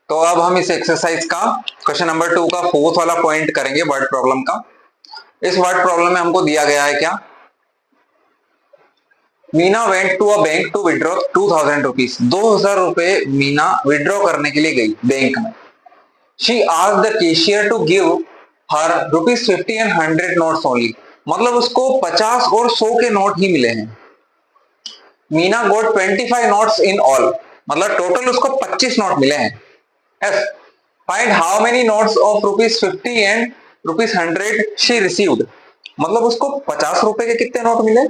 तो अब हम इस एक्सरसाइज का क्वेश्चन नंबर 2 का फोर्थ वाला पॉइंट करेंगे वर्ड प्रॉब्लम का। इस वर्ड प्रॉब्लम में हमको दिया गया है क्या, Meena went to a bank to withdraw 2000 rupees. 2000 रुपए मीना विड्रॉ करने के लिए गई बैंक में। She asked the cashier to give her ₹50 and 100 notes only. मतलब उसको 50 और 100 के नोट ही मिले हैं। मीना गोट 25 नोट्स इन ऑल, मतलब टोटल उसको 25 नोट मिले हैं। Yes. Find how many notes of ₹50 and ₹100 she received. मतलब उसको 50 रुपए के कितने नोट मिले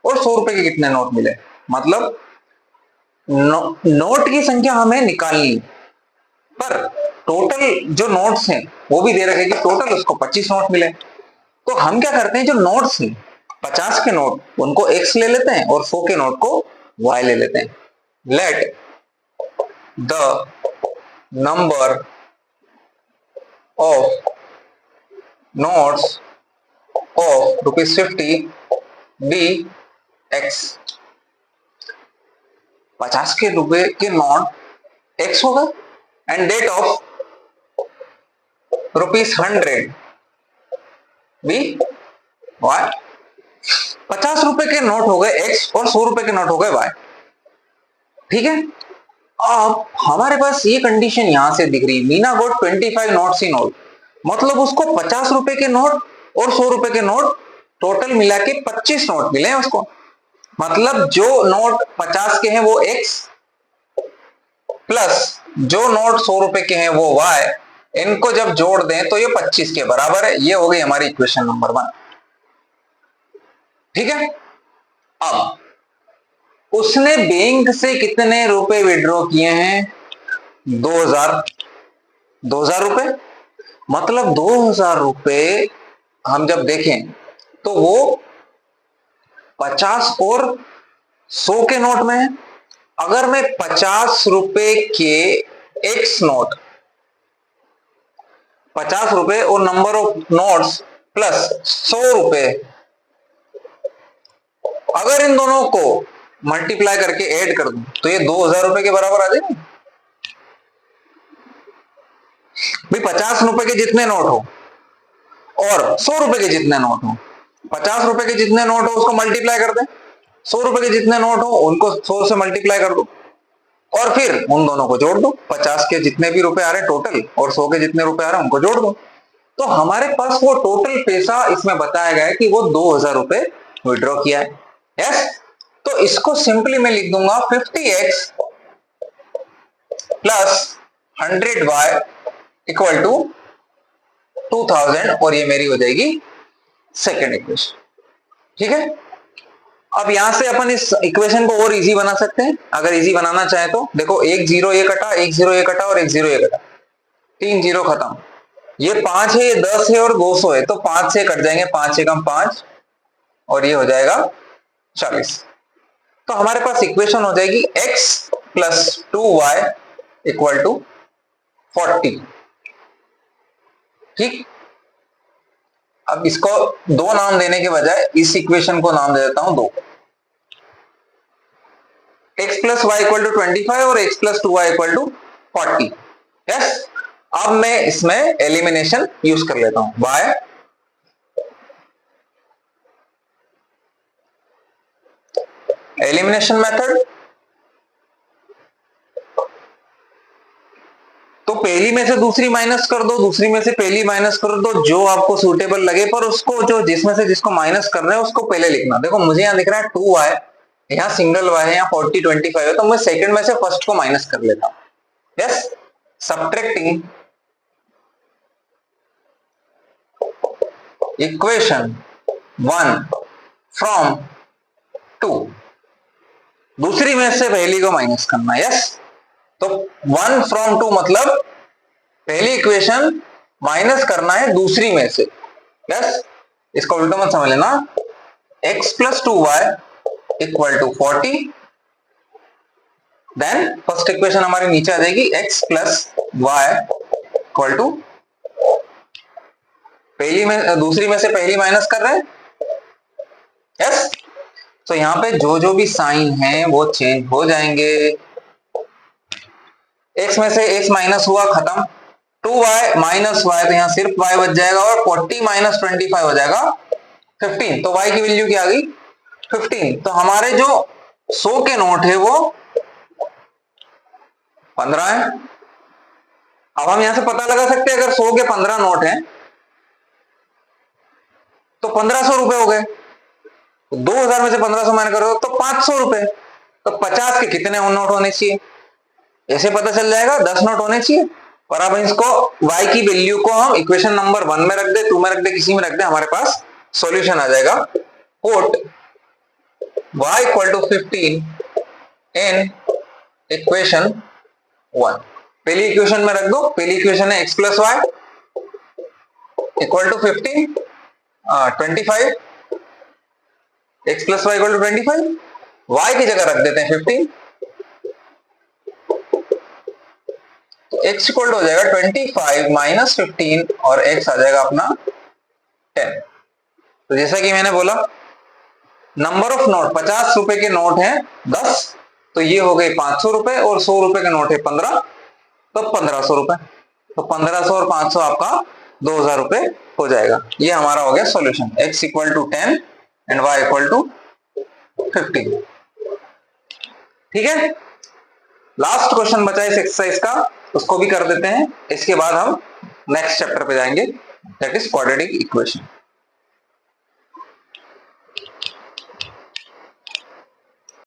और 100 रुपए के कितने नोट मिले। मतलब नोट की संख्या हमें निकालनी, पर टोटल जो नोट्स हैं वो भी दे रखे कि टोटल उसको 25 नोट मिले। तो हम क्या करते हैं, जो नोट्स हैं 50 के नोट उनको x ले लेते हैं और 100 के नोट को y ले लेते हैं। Let the number of notes of ₹50 be x। 50 के रुपए के नोट x होगा and that of ₹100 be y। 50 रुपए के नोट हो गए x और 100 रुपए के नोट हो गए y। ठीक है, अब हमारे पास ये कंडीशन यहां से दिख रही, मीना गोट 25 नोट्स इन ऑल, मतलब उसको 50 रुपए के नोट और 100 रुपए के नोट टोटल मिला के 25 नोट मिले हैं उसको। मतलब जो नोट 50 के हैं वो x प्लस जो नोट 100 रुपए के हैं वो y, इनको जब जोड़ दें तो ये 25 के बराबर है। ये हो गई हमारी इक्वेशन नंबर 1। ठीक है, अब उसने बैंक से कितने रुपए विड्रॉ किए हैं, 2000 रुपए। मतलब 2000 रुपए हम जब देखें तो वो 50 और 100 के नोट में है। अगर मैं 50 रुपए के एक्स नोट, 50 रुपए और नंबर ऑफ नोट्स प्लस 100 रुपए, अगर इन दोनों को मल्टीप्लाई करके ऐड कर दूं तो ये 2000 रुपए के बराबर आ जाएंगे। भाई 50 रुपए के जितने नोट हो और 100 रुपए के जितने नोट हो, 50 रुपए के जितने नोट हो उसको मल्टीप्लाई कर दें, 100 रुपए के जितने नोट हो उनको 100 से मल्टीप्लाई कर दो और फिर उन दोनों को जोड़ दो। 50 के जितने भी रुपए आ रहे हैं टोटल और 100 के जितने रुपए आ रहे हैं उनको जोड़ दो। तो हमारे पास वो टोटल पैसा इसमें बताया गया है कि वो 2000 रुपए विड्रॉ किया है। यस, तो इसको सिंपली मैं लिख दूंगा 50x plus 100y equal to 2000 और ये मेरी हो जाएगी सेकेंड इक्वेशन। ठीक है, अब यहां से अपन इस इक्वेशन को और इजी बना सकते हैं। अगर इजी बनाना चाहे तो देखो, एक जीरो ये कटा, एक जीरो ये कटा और एक जीरो ये कटा, 3 जीरो खत्म। ये 5 है, ये 10 है और 200 है, तो 5 से कट जाएंगे, 5 से कम 5 और ये हो जाएगा 40। तो हमारे पास इक्वेशन हो जाएगी x plus 2y equal to 40। ठीक, अब इसको दो नाम देने के बजाय इस इक्वेशन को नाम दे देता हूं 2। x plus Y equal to 25 और x plus 2y equal to 40। Yes, अब मैं इसमें एलिमिनेशन यूज कर लेता हूं बाय एलिमिनेशन मेथड। तो पहली में से दूसरी माइनस कर दो, दूसरी में से पहली माइनस कर दो, जो आपको सूटेबल लगे, पर उसको जो जिसमें से जिसको माइनस कर रहे हैं उसको पहले लिखना। देखो मुझे यहाँ दिख रहा है 2y, यहाँ सिंगल y है, यहाँ 40 25 है, तो मैं सेकंड में से फर्स्ट को माइनस कर लेता हूं। यस, सब्ट्रैक्टिंग इक्वेशन 1 फ्रॉम 2, दूसरी में से पहली को माइनस करना। यस, तो 1 फ्रॉम 2 मतलब पहली इक्वेशन माइनस करना है दूसरी में से। यस, इसको उल्टा मत समझ लेना, x plus 2y equal to 40, then first equation हमारी नीचे आ जाएगी x plus Y equal to, पहली में दूसरी में से पहली माइनस कर रहे हैं। यस, तो यहां पे जो जो भी साइन है वो चेंज हो जाएंगे। x में से x माइनस हुआ, खत्म। 2y माइनस y, तो यहां सिर्फ y बच जाएगा और 40 माइनस 25 हो जाएगा 15। तो y की वैल्यू क्या आ गई 15। तो हमारे जो 100 के नोट है वो 15 है। अब हम यहां से पता लगा सकते हैं अगर 100 के 15 नोट हैं तो 1500 रुपए हो गए। 2000 में से 1500 माइनस करो तो 500 रुपए। तो 50 के कितने नोट होने चाहिए, ऐसे पता चल जाएगा 10 नोट होने चाहिए। और अब इसको y की वैल्यू को हम इक्वेशन नंबर 1 में रख दे, 2 में रख दे, किसी में रख दे, हमारे पास सॉल्यूशन आ जाएगा। Put y equal to 15 in equation 1। पहली इक्वेशन में रख दो, पहली इक्वेशन है x plus Y equal to 15 25, x plus Y equal to 25, y की जगह रख देते हैं 15, तो x इक्वल टू हो जाएगा 25 माइनस 15 और x आ जाएगा अपना 10। तो जैसा कि मैंने बोला नंबर ऑफ नोट 50 रुपए के नोट हैं 10, तो ये हो गए 500 रुपए, और 100 रुपए के नोट है 15, तो 1500 रुपए। तो 1500 और 500 आपका 2000 रुपए हो जाएगा। ये हमारा हो गया solution, x equal to 10 and y equal to 15। ठीक है, लास्ट क्वेश्चन बचा इस एक्सरसाइज का, उसको भी कर देते हैं। इसके बाद हम नेक्स्ट चैप्टर पे जाएंगे, दैट इज क्वाड्रेटिक इक्वेशन।